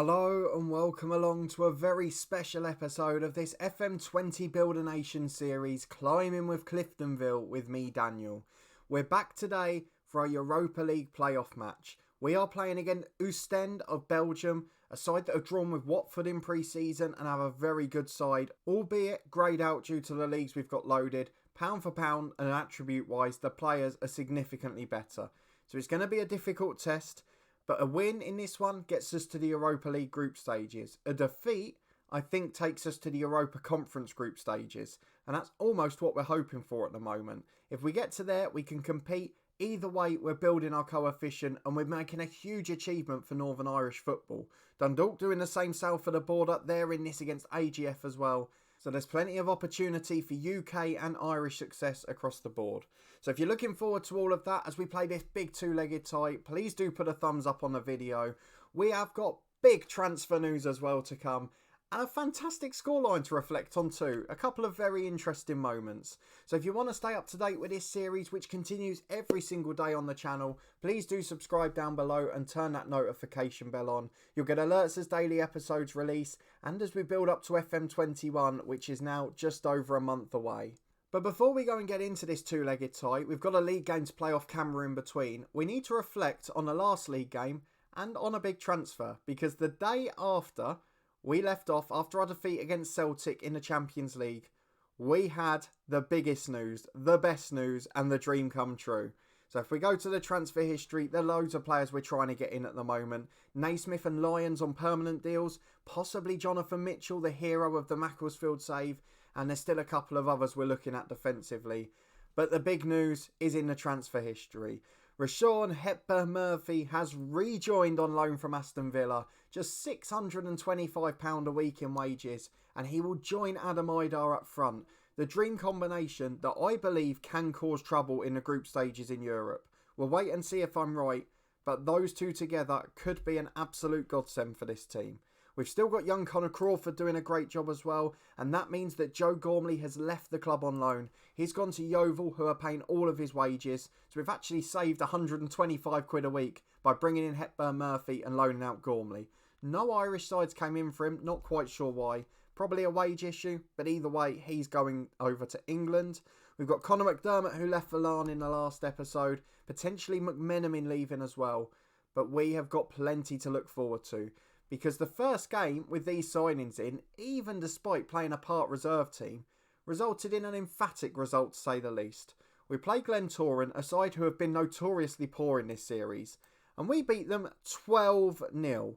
Hello and welcome along to a very special episode of this FM20 Build a Nation series, Climbing with Cliftonville with me, Daniel. We're back today for our Europa League Playoff match. We are playing against Oostende of Belgium, a side that have drawn with Watford in pre-season and have a very good side, albeit greyed out due to the leagues we've got loaded. Pound for pound and attribute-wise, the players are significantly better. So it's going to be a difficult test. But a win in this one gets us to the Europa League group stages. A defeat, I think, takes us to the Europa Conference group stages. And that's almost what we're hoping for at the moment. If we get to there, we can compete. Either way, we're building our coefficient and we're making a huge achievement for Northern Irish football. Dundalk doing the same south of the border. They're in this against AGF as well. So there's plenty of opportunity for UK and Irish success across the board. So if you're looking forward to all of that as we play this big two-legged tie, please do put a thumbs up on the video. We have got big transfer news as well to come. And a fantastic scoreline to reflect on too. A couple of very interesting moments. So if you want to stay up to date with this series, which continues every single day on the channel, please do subscribe down below and turn that notification bell on. You'll get alerts as daily episodes release and as we build up to FM21, which is now just over a month away. But before we go and get into this two-legged tie, we've got a league game to play off camera in between. We need to reflect on the last league game and on a big transfer, because the day after we left off, after our defeat against Celtic in the Champions League, we had the biggest news, the best news, and the dream come true. So if we go to the transfer history, there are loads of players we're trying to get in at the moment. Naismith and Lyons on permanent deals, possibly Jonathan Mitchell, the hero of the Macclesfield save, and there's still a couple of others we're looking at defensively. But the big news is in the transfer history. Rashawn Hepburn-Murphy has rejoined on loan from Aston Villa, just £625 a week in wages, and he will join Adam Idar up front. The dream combination that I believe can cause trouble in the group stages in Europe. We'll wait and see if I'm right, but those two together could be an absolute godsend for this team. We've still got young Connor Crawford doing a great job as well, and that means that Joe Gormley has left the club on loan. He's gone to Yeovil, who are paying all of his wages, so we've actually saved £125 a week by bringing in Hepburn-Murphy and loaning out Gormley. No Irish sides came in for him, not quite sure why. Probably a wage issue, but either way, he's going over to England. We've got Conor McDermott, who left for Lyons in the last episode, potentially McMenamin leaving as well, but we have got plenty to look forward to. Because the first game with these signings in, even despite playing a part reserve team, resulted in an emphatic result to say the least. We play Glentoran, a side who have been notoriously poor in this series, and we beat them 12-0.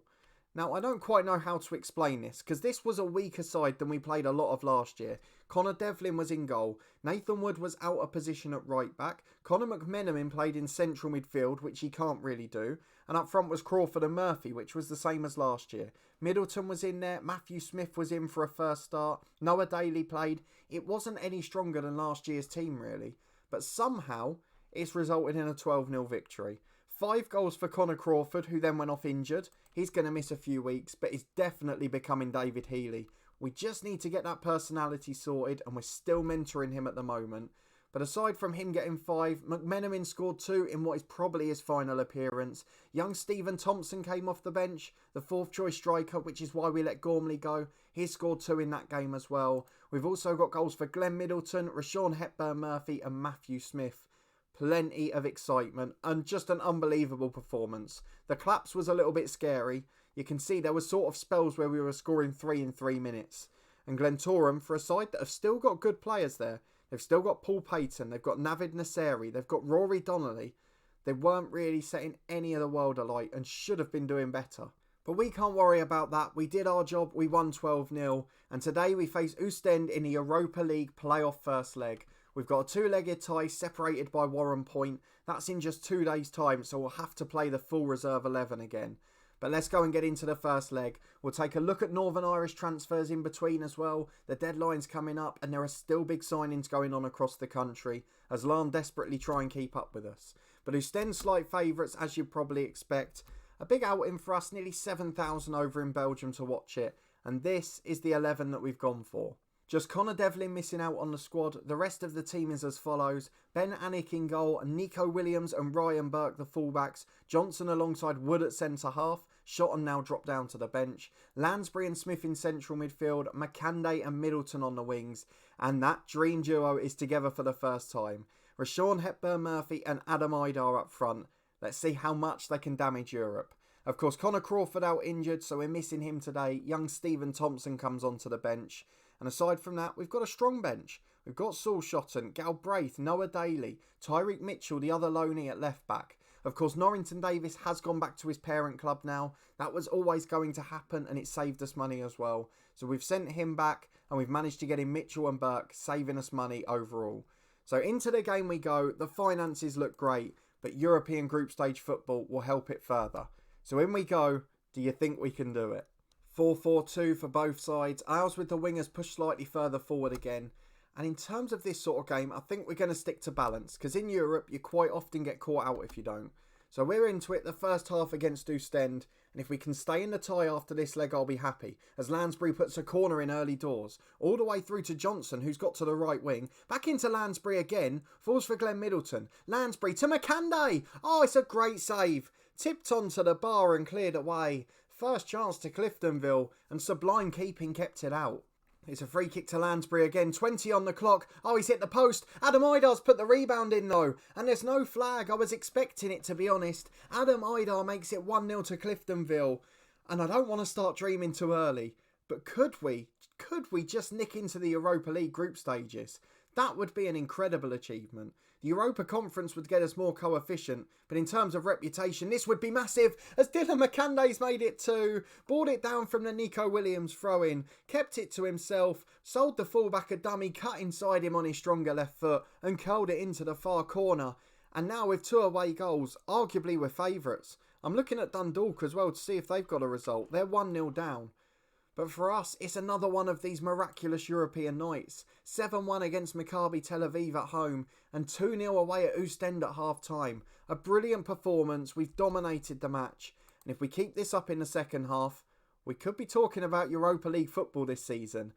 Now, I don't quite know how to explain this, because this was a weaker side than we played a lot of last year. Connor Devlin was in goal, Nathan Wood was out of position at right back, Conor McMenamin played in central midfield, which he can't really do, and up front was Crawford and Murphy, which was the same as last year. Middleton was in there, Matthew Smith was in for a first start, Noah Daly played. It wasn't any stronger than last year's team really, but somehow it's resulted in a 12-0 victory. 5 goals for Connor Crawford, who then went off injured. He's going to miss a few weeks, but is definitely becoming David Healy. We just need to get that personality sorted, and we're still mentoring him at the moment. But aside from him getting 5, McMenamin scored 2 in what is probably his final appearance. Young Stephen Thompson came off the bench, the 4th choice striker, which is why we let Gormley go. He scored 2 in that game as well. We've also got goals for Glenn Middleton, Rashawn Hepburn-Murphy and Matthew Smith. Plenty of excitement and just an unbelievable performance. The claps was a little bit scary. You can see there was sort of spells where we were scoring 3 in 3 minutes. And Glentoran, for a side that have still got good players there, they've still got Paul Payton, they've got Navid Nasseri, they've got Rory Donnelly. They weren't really setting any of the world alight and should have been doing better. But we can't worry about that. We did our job, we won 12-0. And today we face Oostende in the Europa League Playoff first leg. We've got a two-legged tie separated by Warren Point. That's in just 2 days' time, so we'll have to play the full reserve 11 again. But let's go and get into the first leg. We'll take a look at Northern Irish transfers in between as well. The deadline's coming up and there are still big signings going on across the country as Lyons desperately try and keep up with us. But Oostende slight favourites, as you'd probably expect. A big outing for us, nearly 7,000 over in Belgium to watch it. And this is the 11 that we've gone for. Just Connor Devlin missing out on the squad. The rest of the team is as follows. Ben Anick in goal, Nico Williams and Ryan Burke the fullbacks. Johnson alongside Wood at centre half. Shotton now dropped down to the bench. Lansbury and Smith in central midfield. McCanday and Middleton on the wings. And that dream duo is together for the first time. Rashawn Hepburn-Murphy and Adam Idar up front. Let's see how much they can damage Europe. Of course, Connor Crawford out injured, so we're missing him today. Young Stephen Thompson comes onto the bench. And aside from that, we've got a strong bench. We've got Saul Shotton, Galbraith, Noah Daly, Tyreek Mitchell, the other loanee at left back. Of course, Norrington Davis has gone back to his parent club now. That was always going to happen, and it saved us money as well. So we've sent him back, and we've managed to get in Mitchell and Burke, saving us money overall. So into the game we go. The finances look great, but European group stage football will help it further. So in we go. Do you think we can do it? 4-4-2 for both sides. Ours with the wingers pushed slightly further forward again. And in terms of this sort of game, I think we're going to stick to balance. Because in Europe, you quite often get caught out if you don't. So we're into it the first half against Oostende. And if we can stay in the tie after this leg, I'll be happy. As Lansbury puts a corner in early doors. All the way through to Johnson, who's got to the right wing. Back into Lansbury again. Falls for Glenn Middleton. Lansbury to McCanday. Oh, it's a great save. Tipped onto the bar and cleared away. First chance to Cliftonville. And sublime keeping kept it out. It's a free kick to Lansbury again, 20 on the clock. Oh, he's hit the post. Adam Idar's put the rebound in though. And there's no flag. I was expecting it, to be honest. Adam Idar makes it 1-0 to Cliftonville. And I don't want to start dreaming too early. But could we just nick into the Europa League group stages? That would be an incredible achievement. The Europa Conference would get us more coefficient, but in terms of reputation, this would be massive, as Dylan McCanday's made it too. Brought it down from the Nico Williams throw-in, kept it to himself, sold the fullback a dummy, cut inside him on his stronger left foot, and curled it into the far corner. And now with 2 away goals, arguably we're favourites. I'm looking at Dundalk as well to see if they've got a result. They're 1-0 down. But for us, it's another one of these miraculous European nights. 7-1 against Maccabi Tel Aviv at home and 2-0 away at Oostende at half-time. A brilliant performance. We've dominated the match. And if we keep this up in the second half, we could be talking about Europa League football this season.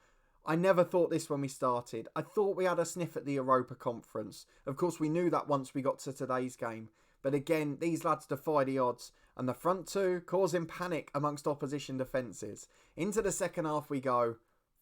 I never thought this when we started. I thought we had a sniff at the Europa Conference. Of course, we knew that once we got to today's game. But again, these lads defy the odds. And the front two causing panic amongst opposition defences. Into the second half we go.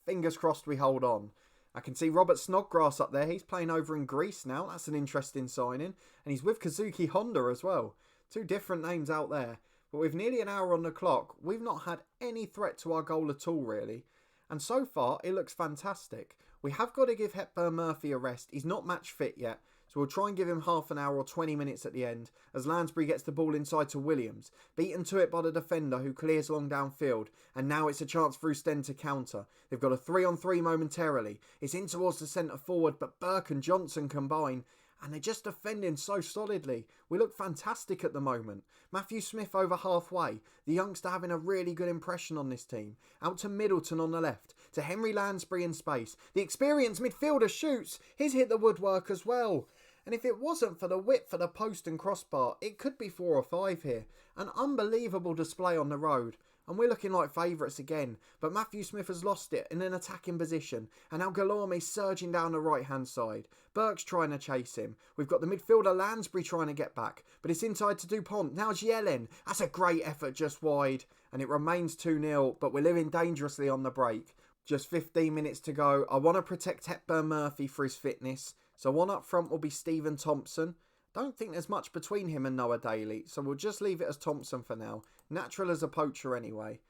Fingers crossed we hold on. I can see Robert Snodgrass up there. He's playing over in Greece now. That's an interesting signing. And he's with Kazuki Honda as well. 2 different names out there. But with nearly an hour on the clock, we've not had any threat to our goal at all, really. And so far, it looks fantastic. We have got to give Hepburn-Murphy a rest. He's not match fit yet. So we'll try and give him half an hour or 20 minutes at the end as Lansbury gets the ball inside to Williams. Beaten to it by the defender who clears long downfield. And now it's a chance for Oostende to counter. They've got a 3-on-3 momentarily. It's in towards the centre forward, but Burke and Johnson combine. And they're just defending so solidly. We look fantastic at the moment. Matthew Smith over halfway. The youngster having a really good impression on this team. Out to Middleton on the left. To Henry Lansbury in space. The experienced midfielder shoots. He's hit the woodwork as well. And if it wasn't for the width for the post and crossbar, it could be 4 or 5 here. An unbelievable display on the road. And we're looking like favourites again. But Matthew Smith has lost it in an attacking position. And now Galorme's surging down the right-hand side. Burke's trying to chase him. We've got the midfielder Lansbury trying to get back. But it's inside to Dupont. Now Yellen. That's a great effort just wide. And it remains 2-0. But we're living dangerously on the break. Just 15 minutes to go. I want to protect Hepburn-Murphy for his fitness. So one up front will be Stephen Thompson. Don't think there's much between him and Noah Daly, so we'll just leave it as Thompson for now. Natural as a poacher anyway.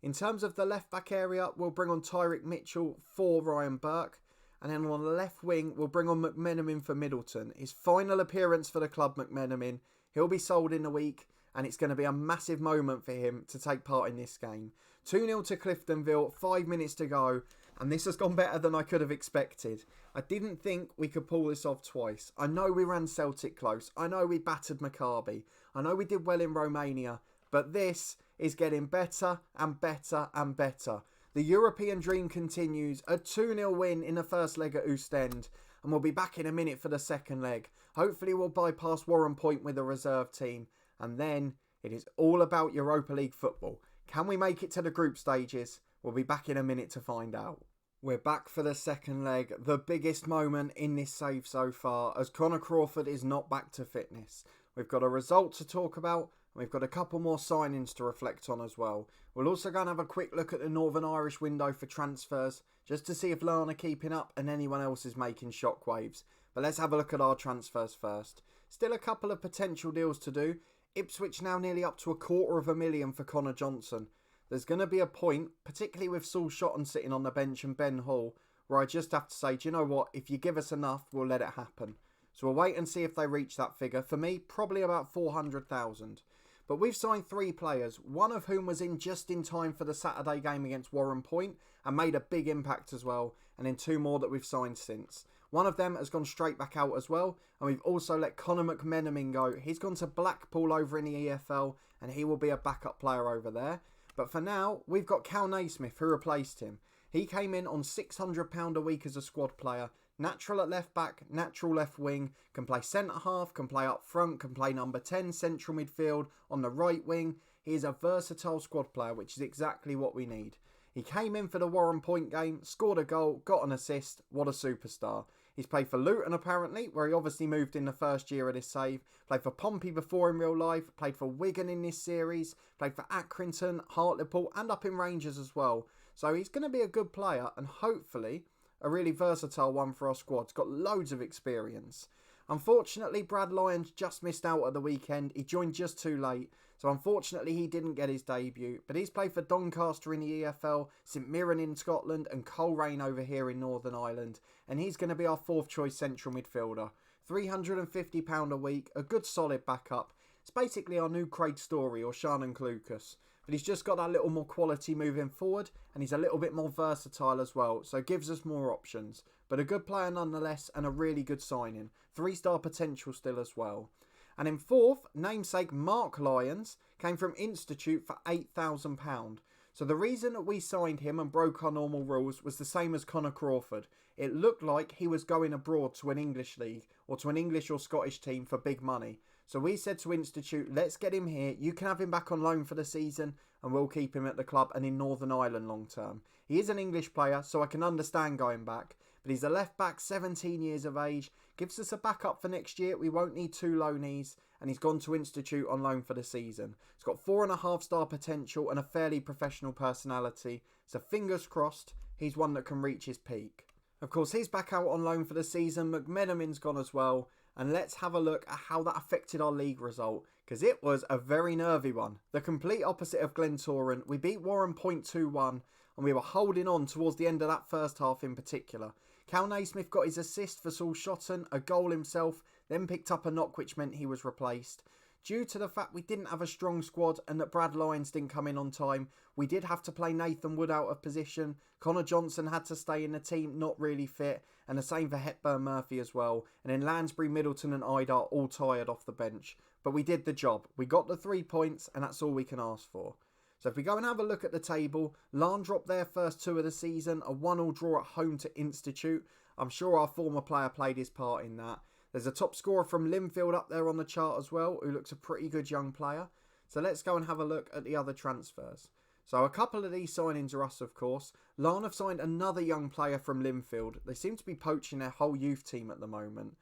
In terms of the left back area, we'll bring on Tyreek Mitchell for Ryan Burke. And then on the left wing, we'll bring on McMenamin for Middleton. His final appearance for the club, McMenamin. He'll be sold in a week, and it's going to be a massive moment for him to take part in this game. 2-0 to Cliftonville, 5 minutes to go. And this has gone better than I could have expected. I didn't think we could pull this off twice. I know we ran Celtic close. I know we battered Maccabi. I know we did well in Romania. But this is getting better and better and better. The European dream continues. A 2-0 win in the first leg at Oostende. And we'll be back in a minute for the second leg. Hopefully we'll bypass Warren Point with the reserve team. And then it is all about Europa League football. Can we make it to the group stages? We'll be back in a minute to find out. We're back for the second leg, the biggest moment in this save so far, as Connor Crawford is not back to fitness. We've got a result to talk about, we've got a couple more signings to reflect on as well. We'll also go and have a quick look at the Northern Irish window for transfers, just to see if Lyons are keeping up and anyone else is making shockwaves. But let's have a look at our transfers first. Still a couple of potential deals to do. Ipswich now nearly up to $250,000 for Connor Johnson. There's going to be a point, particularly with Saul Shotton sitting on the bench and Ben Hall, where I just have to say, do you know what, if you give us enough, we'll let it happen. So we'll wait and see if they reach that figure. For me, probably about 400,000. But we've signed 3 players, one of whom was in just in time for the Saturday game against Warren Point and made a big impact as well, and then 2 more that we've signed since. One of them has gone straight back out as well, and we've also let Conor McMenamin go. He's gone to Blackpool over in the EFL, and he will be a backup player over there. But for now, we've got Cal Naismith, who replaced him. He came in on £600 a week as a squad player. Natural at left back, natural left wing, can play centre half, can play up front, can play number 10, central midfield, on the right wing. He is a versatile squad player, which is exactly what we need. He came in for the Warren Point game, scored a goal, got an assist. What a superstar. He's played for Luton apparently, where he obviously moved in the first year of this save. Played for Pompey before in real life, played for Wigan in this series, played for Accrington, Hartlepool and up in Rangers as well. So he's going to be a good player and hopefully a really versatile one for our squad. He's got loads of experience. Unfortunately, Brad Lyons just missed out at the weekend. He joined just too late. So unfortunately, he didn't get his debut. But he's played for Doncaster in the EFL, St Mirren in Scotland and Coleraine over here in Northern Ireland. And he's going to be our 4th choice central midfielder. £350 a week, a good solid backup. It's basically our new Craig Story or Shannon Clucas. But he's just got that little more quality moving forward and he's a little bit more versatile as well. So gives us more options. But a good player nonetheless and a really good signing. 3-star potential still as well. And in 4th, namesake Mark Lyons came from Institute for £8,000. So the reason that we signed him and broke our normal rules was the same as Connor Crawford. It looked like he was going abroad to an English league or to an English or Scottish team for big money. So we said to Institute, let's get him here. You can have him back on loan for the season and we'll keep him at the club and in Northern Ireland long term. He is an English player, so I can understand going back. But he's a left back, 17 years of age. Gives us a backup for next year. We won't need 2 loanees. And he's gone to Institute on loan for the season. He's got 4.5-star potential and a fairly professional personality. So fingers crossed, he's one that can reach his peak. Of course, he's back out on loan for the season. McMenamin's gone as well. And let's have a look at how that affected our league result, because it was a very nervy one. The complete opposite of Glentoran. We beat Warren Point 2-1 and we were holding on towards the end of that first half in particular. Cal Naismith got his assist for Saul Shotton, a goal himself, then picked up a knock which meant he was replaced. Due to the fact we didn't have a strong squad and that Brad Lyons didn't come in on time, we did have to play Nathan Wood out of position. Connor Johnson had to stay in the team, not really fit, and the same for Hepburn Murphy as well. And then Lansbury, Middleton and Idar all tired off the bench. But we did the job. We got the 3 points and that's all we can ask for. So if we go and have a look at the table, Larne dropped their first 2 of the season, a 1-1 draw at home to Institute. I'm sure our former player played his part in that. There's a top scorer from Linfield up there on the chart as well, who looks a pretty good young player. So let's go and have a look at the other transfers. So a couple of these signings are us, of course. Larne have signed another young player from Linfield. They seem to be poaching their whole youth team at the moment.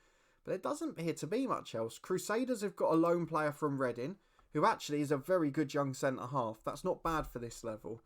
But there doesn't appear to be much else. Crusaders have got a lone player from Reading, who actually is a very good young centre-half. That's not bad for this level.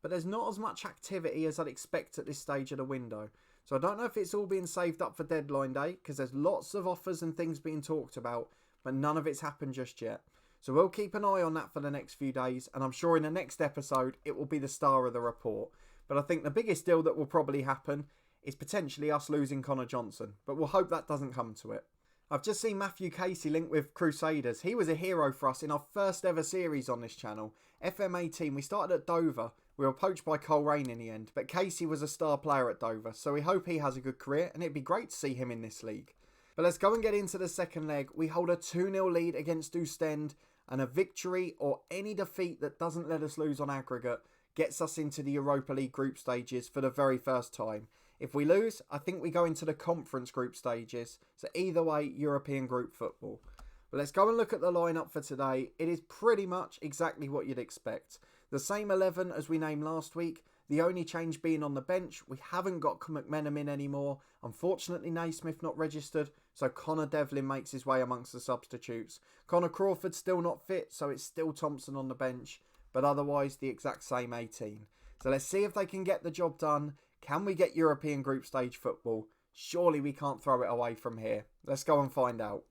But there's not as much activity as I'd expect at this stage of the window. So I don't know if it's all being saved up for deadline day, because there's lots of offers and things being talked about, but none of it's happened just yet. So we'll keep an eye on that for the next few days, and I'm sure in the next episode it will be the star of the report. But I think the biggest deal that will probably happen is potentially us losing Connor Johnson, but we'll hope that doesn't come to it. I've just seen Matthew Casey linked with Crusaders. He was a hero for us in our first ever series on this channel. FM18, we started at Dover. We were poached by Coleraine in the end, but Casey was a star player at Dover, so we hope he has a good career, and it'd be great to see him in this league. But let's go and get into the second leg. We hold a 2-0 lead against Oostende, and a victory or any defeat that doesn't let us lose on aggregate gets us into the Europa League group stages for the very first time. If we lose, I think we go into the conference group stages, so either way, European group football. But let's go and look at the lineup for today. It is pretty much exactly what you'd expect. The same 11 as we named last week. The only change being on the bench, we haven't got McMenamin in anymore. Unfortunately, Naismith not registered, so Connor Devlin makes his way amongst the substitutes. Connor Crawford's still not fit, so it's still Thompson on the bench, but otherwise the exact same 18. So let's see if they can get the job done. Can we get European group stage football? Surely we can't throw it away from here. Let's go and find out.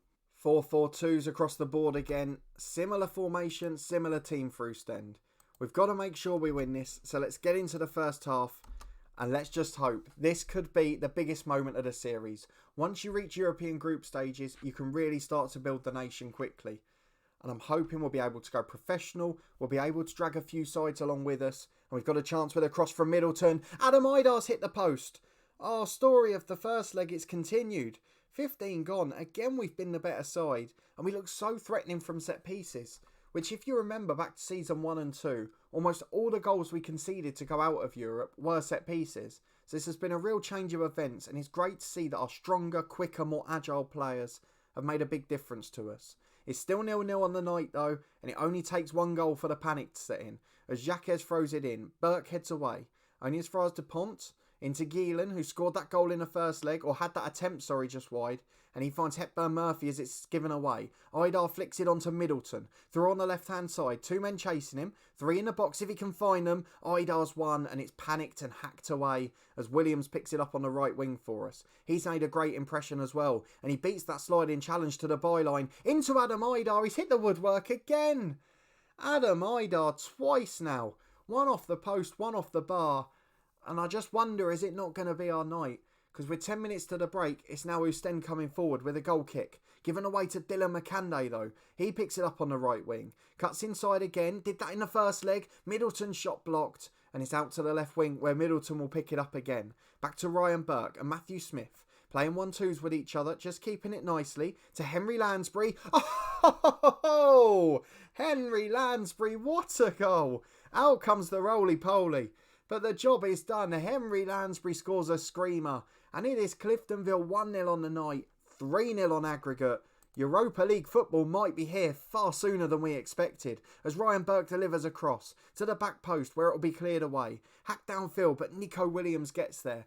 4-4-2s across the board again. Similar formation, similar team for Oostende. We've got to make sure we win this, so let's get into the first half and let's just hope. This could be the biggest moment of the series. Once you reach European group stages, you can really start to build the nation quickly. And I'm hoping we'll be able to go professional, we'll be able to drag a few sides along with us, and we've got a chance with a cross from Middleton. Adam Idar's hit the post. Our story of the first leg is continued. 15 gone, again we've been the better side, and we look so threatening from set pieces. Which, if you remember back to season 1 and 2, almost all the goals we conceded to go out of Europe were set pieces. So this has been a real change of events, and it's great to see that our stronger, quicker, more agile players have made a big difference to us. It's still 0-0 on the night though, and it only takes one goal for the panic to set in. As Jacques throws it in, Burke heads away. Only as far as Dupont, into Gielan, who scored that goal in the first leg, or had that attempt, just wide, and he finds Hepburn Murphy as it's given away. Idar flicks it onto Middleton, through on the left-hand side, 2 men chasing him, 3 in the box if he can find them. Idar's won, and it's panicked and hacked away as Williams picks it up on the right wing for us. He's made a great impression as well, and he beats that sliding challenge to the byline, into Adam Idar. He's hit the woodwork again. Adam Idar twice now, one off the post, one off the bar. And I just wonder, is it not going to be our night? Because with 10 minutes to the break, it's now Oostende coming forward with a goal kick. Given away to Dylan McCanday though. He picks it up on the right wing. Cuts inside again. Did that in the first leg. Middleton's shot blocked. And it's out to the left wing where Middleton will pick it up again. Back to Ryan Burke and Matthew Smith. Playing 1-2s with each other. Just keeping it nicely. To Henry Lansbury. Oh! Henry Lansbury. What a goal. Out comes the roly-poly. But the job is done. Henry Lansbury scores a screamer. And it is Cliftonville 1-0 on the night, 3-0 on aggregate. Europa League football might be here far sooner than we expected, as Ryan Burke delivers a cross to the back post where it will be cleared away. Hacked downfield, but Nico Williams gets there.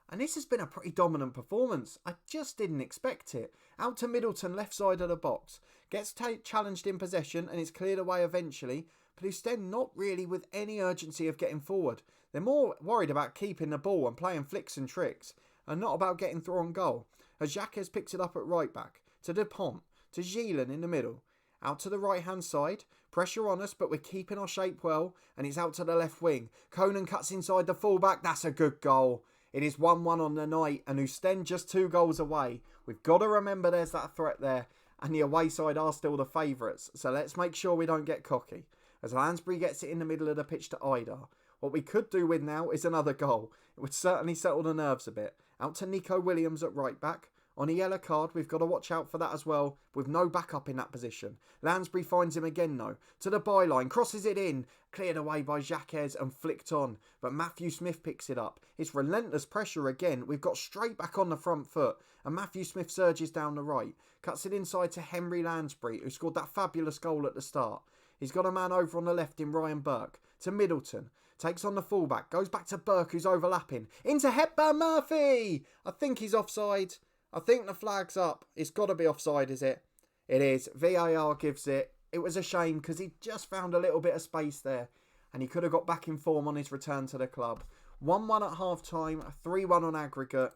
And this has been a pretty dominant performance. I just didn't expect it. Out to Middleton, left side of the box. Gets challenged in possession and it's cleared away eventually. But Oostende not really with any urgency of getting forward. They're more worried about keeping the ball and playing flicks and tricks, and not about getting through on goal. As Jacques picks it up at right back, to Dupont, to Gielan in the middle. Out to the right hand side, pressure on us, but we're keeping our shape well, and it's out to the left wing. Conan cuts inside the fullback, that's a good goal. It is 1-1 on the night, and Oostende just 2 goals away. We've got to remember there's that threat there, and the away side are still the favourites, so let's make sure we don't get cocky. As Lansbury gets it in the middle of the pitch to Idar. What we could do with now is another goal. It would certainly settle the nerves a bit. Out to Nico Williams at right back. On a yellow card, we've got to watch out for that as well, with no backup in that position. Lansbury finds him again though. To the byline, crosses it in. Cleared away by Jacques and flicked on. But Matthew Smith picks it up. It's relentless pressure again. We've got straight back on the front foot. And Matthew Smith surges down the right. Cuts it inside to Henry Lansbury, who scored that fabulous goal at the start. He's got a man over on the left in Ryan Burke. To Middleton. Takes on the fullback. Goes back to Burke, who's overlapping. Into Hepburn Murphy! I think he's offside. I think the flag's up. It's got to be offside, is it? It is. VAR gives it. It was a shame because he just found a little bit of space there. And he could have got back in form on his return to the club. 1-1 at half-time. 3-1 on aggregate.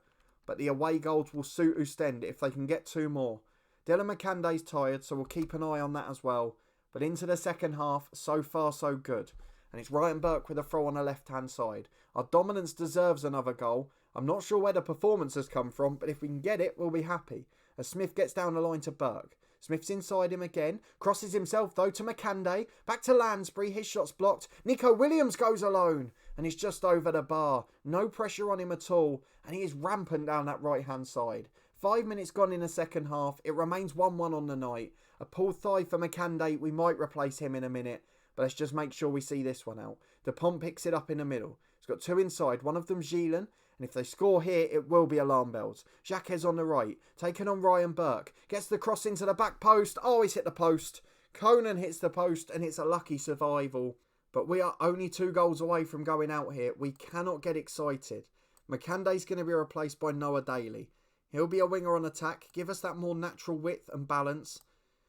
But the away goals will suit Oostende if they can get 2 more. Dylan McCanday's tired, so we'll keep an eye on that as well. But into the second half, so far so good. And it's Ryan Burke with a throw on the left-hand side. Our dominance deserves another goal. I'm not sure where the performance has come from, but if we can get it, we'll be happy. As Smith gets down the line to Burke. Smith's inside him again. Crosses himself, though, to McCanday. Back to Lansbury. His shot's blocked. Nico Williams goes alone. And he's just over the bar. No pressure on him at all. And he is rampant down that right-hand side. 5 minutes gone in the second half. It remains 1-1 on the night. A pulled thigh for McCanday. We might replace him in a minute. But let's just make sure we see this one out. Dupont picks it up in the middle. He's got 2 inside. One of them's Gielan. And if they score here, it will be alarm bells. Jacques on the right. Taking on Ryan Burke. Gets the cross into the back post. Oh, he's hit the post. Conan hits the post and it's a lucky survival. But we are only 2 goals away from going out here. We cannot get excited. McCande's going to be replaced by Noah Daly. He'll be a winger on attack, give us that more natural width and balance,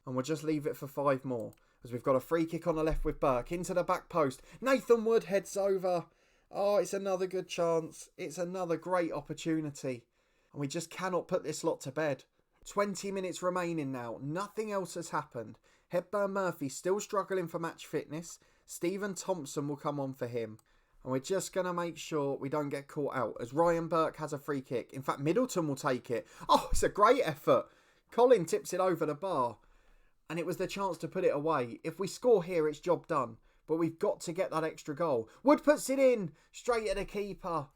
and we'll just leave it for 5 more. As we've got a free kick on the left with Burke, into the back post. Nathan Wood heads over. Oh, it's another good chance. It's another great opportunity. And we just cannot put this lot to bed. 20 minutes remaining now. Nothing else has happened. Hepburn Murphy still struggling for match fitness. Stephen Thompson will come on for him. And we're just going to make sure we don't get caught out as Ryan Burke has a free kick. In fact, Middleton will take it. Oh, it's a great effort. Colin tips it over the bar. And it was the chance to put it away. If we score here, it's job done. But we've got to get that extra goal. Wood puts it in. Straight at the keeper.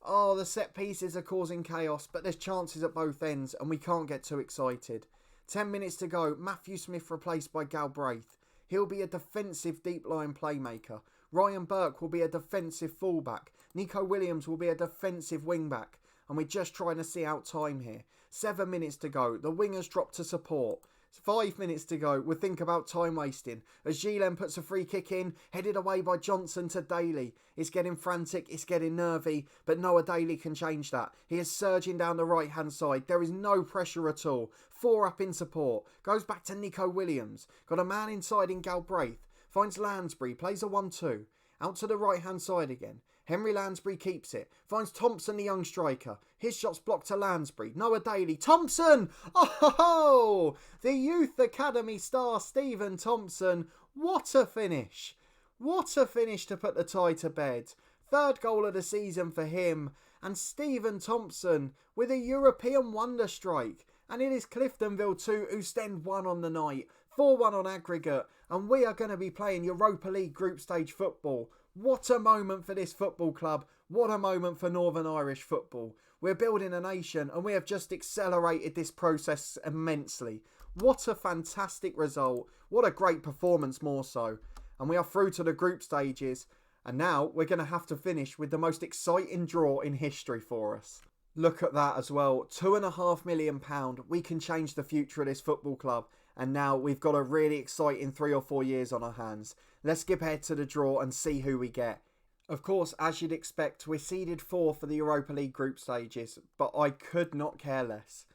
Oh, the set pieces are causing chaos. But there's chances at both ends. And we can't get too excited. 10 minutes to go. Matthew Smith replaced by Galbraith. He'll be a defensive deep line playmaker. Ryan Burke will be a defensive fullback. Nico Williams will be a defensive wingback. And we're just trying to see out time here. 7 minutes to go. The wingers drop to support. 5 minutes to go. We'll think about time wasting. As Gillen puts a free kick in, headed away by Johnson to Daly. It's getting frantic, it's getting nervy, but Noah Daly can change that. He is surging down the right hand side. There is no pressure at all. 4 up in support. Goes back to Nico Williams. Got a man inside in Galbraith. Finds Lansbury, plays a 1-2. Out to the right hand side again. Henry Lansbury keeps it. Finds Thompson, the young striker. His shot's blocked to Lansbury. Noah Daly. Thompson! Oh! The Youth Academy star Stephen Thompson. What a finish. What a finish to put the tie to bed. 3rd goal of the season for him. And Stephen Thompson with a European wonder strike. And it is Cliftonville 2, Oostende 1 on the night. 4-1 on aggregate. And we are going to be playing Europa League group stage football. What a moment for this football club. What a moment for Northern Irish football. We're building a nation and we have just accelerated this process immensely. What a fantastic result. What a great performance more so. And we are through to the group stages. And now we're going to have to finish with the most exciting draw in history for us. Look at that as well. £2.5 million. We can change the future of this football club. And now we've got a really exciting 3 or 4 years on our hands. Let's skip ahead to the draw and see who we get. Of course, as you'd expect, we're seeded 4 for the Europa League group stages, but I could not care less.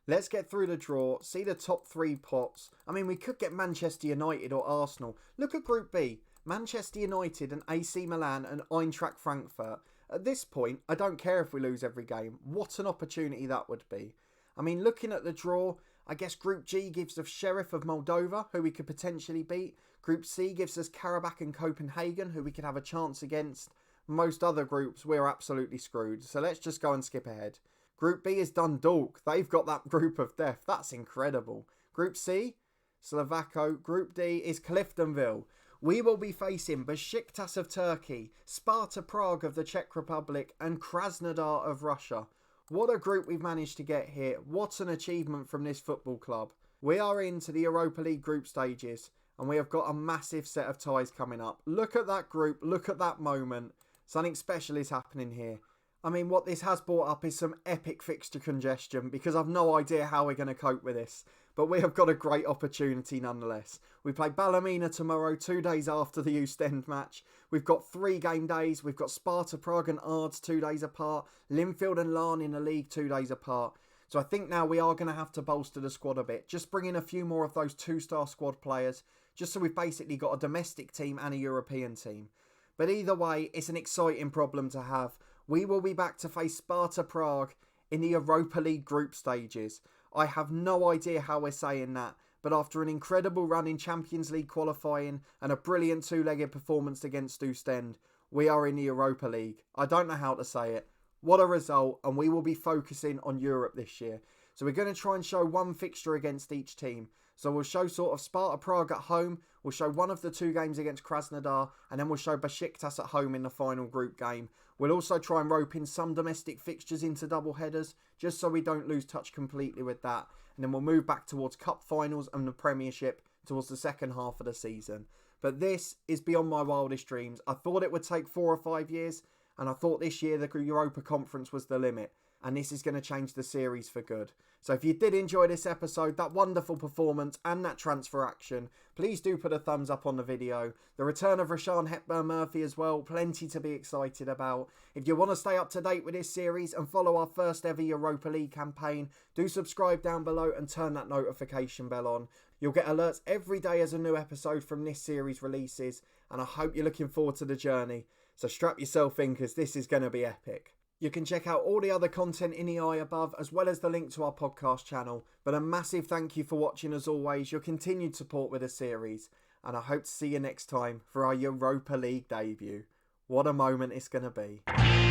Let's get through the draw, see the top 3 pots. I mean, we could get Manchester United or Arsenal. Look at Group B. Manchester United and AC Milan and Eintracht Frankfurt. At this point, I don't care if we lose every game. What an opportunity that would be. I mean, looking at the draw, I guess Group G gives us Sheriff of Moldova, who we could potentially beat. Group C gives us Karabakh and Copenhagen, who we could have a chance against. Most other groups, we're absolutely screwed. So let's just go and skip ahead. Group B is Dundalk. They've got that group of death. That's incredible. Group C, Slovako. Group D is Cliftonville. We will be facing Besiktas of Turkey, Sparta Prague of the Czech Republic, and Krasnodar of Russia. What a group we've managed to get here. What an achievement from this football club. We are into the Europa League group stages and we have got a massive set of ties coming up. Look at that group. Look at that moment. Something special is happening here. I mean, what this has brought up is some epic fixture congestion because I've no idea how we're going to cope with this. But we have got a great opportunity nonetheless. We play Ballymena tomorrow, 2 days after the Oostende match. We've got 3 game days. We've got Sparta Prague and Ards 2 days apart. Linfield and Larne in the league 2 days apart. So I think now we are going to have to bolster the squad a bit. Just bring in a few more of those 2-star squad players. Just so we've basically got a domestic team and a European team. But either way, it's an exciting problem to have. We will be back to face Sparta Prague in the Europa League group stages. I have no idea how we're saying that, but after an incredible run in Champions League qualifying and a brilliant 2-legged performance against Oostende, we are in the Europa League. I don't know how to say it. What a result, and we will be focusing on Europe this year. So we're going to try and show one fixture against each team. So we'll show sort of Sparta Prague at home, we'll show one of the 2 games against Krasnodar, and then we'll show Besiktas at home in the final group game. We'll also try and rope in some domestic fixtures into double headers, just so we don't lose touch completely with that. And then we'll move back towards cup finals and the Premiership towards the second half of the season. But this is beyond my wildest dreams. I thought it would take 4 or 5 years, and I thought this year the Europa Conference was the limit. and this is going to change the series for good. So if you did enjoy this episode, that wonderful performance and that transfer action, please do put a thumbs up on the video. The return of Rashawn Hepburn-Murphy as well, plenty to be excited about. If you want to stay up to date with this series and follow our first ever Europa League campaign, do subscribe down below and turn that notification bell on. You'll get alerts every day as a new episode from this series releases, and I hope you're looking forward to the journey. So strap yourself in, because this is going to be epic. You can check out all the other content in the eye above, as well as the link to our podcast channel. But a massive thank you for watching as always, your continued support with the series, and I hope to see you next time for our Europa League debut. What a moment it's going to be.